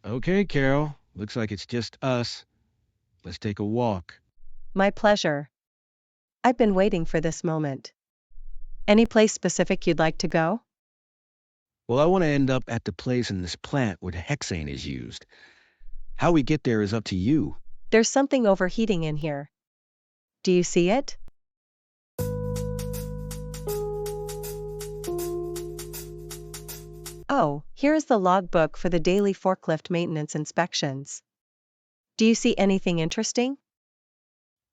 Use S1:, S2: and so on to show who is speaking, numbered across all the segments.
S1: Okay, Carol. Looks like it's just us. Let's take a walk.
S2: My pleasure. I've been waiting for this moment. Any place specific you'd like to go?
S1: Well, I want to end up at the place in this plant where the hexane is used. How we get there is up to you.
S2: There's something overheating in here. Do you see it? Oh, here is the logbook for the daily forklift maintenance inspections. Do you see anything interesting?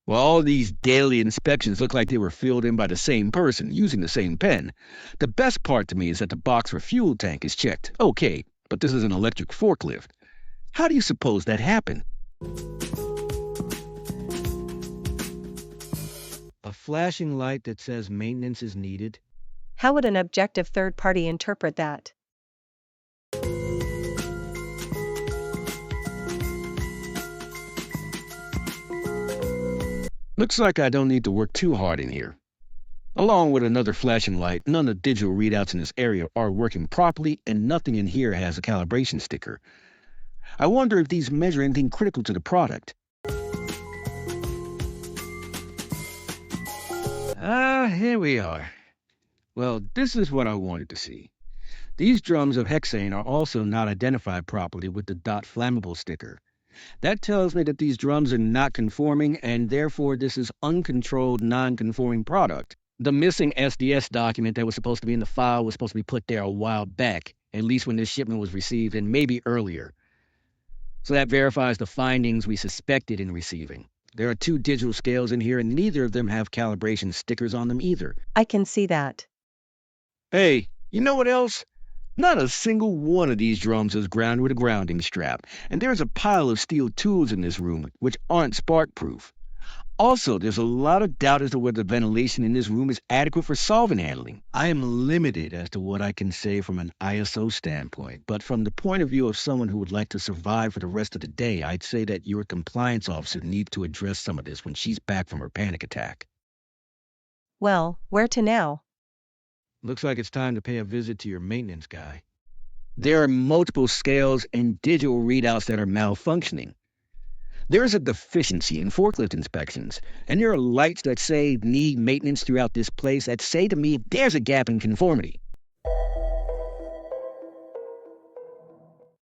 S1: Well, all these daily inspections look like they were filled in by the same person, using the same pen. The best part to me is that the box for fuel tank is checked. Okay, but this is an electric forklift. How do you suppose that happened? A flashing light that says maintenance is needed.
S2: How would an objective third party interpret that?
S1: Looks like I don't need to work too hard in here. Along with another flashing light, none of the digital readouts in this area are working properly, and nothing in here has a calibration sticker. I wonder if these measure anything critical to the product. Here we are. Well, this is what I wanted to see. These drums of hexane are also not identified properly with the dot flammable sticker. That tells me that these drums are not conforming, and therefore this is uncontrolled, non-conforming product. The missing SDS document that was supposed to be in the file was supposed to be put there a while back, at least when this shipment was received, and maybe earlier. So that verifies the findings we suspected in receiving. There are two digital scales in here, and neither of them have calibration stickers on them either.
S2: I can see that.
S1: Hey, you know what else? Not a single one of these drums is grounded with a grounding strap, and there's a pile of steel tools in this room which aren't spark-proof. Also, there's a lot of doubt as to whether the ventilation in this room is adequate for solvent handling. I am limited as to what I can say from an ISO standpoint, but from the point of view of someone who would like to survive for the rest of the day, I'd say that your compliance officer needs to address some of this when she's back from her panic attack.
S2: Well, where to now?
S1: Looks like it's time to pay a visit to your maintenance guy. There are multiple scales and digital readouts that are malfunctioning. There is a deficiency in forklift inspections, and there are lights that say need maintenance throughout this place that say to me there's a gap in conformity.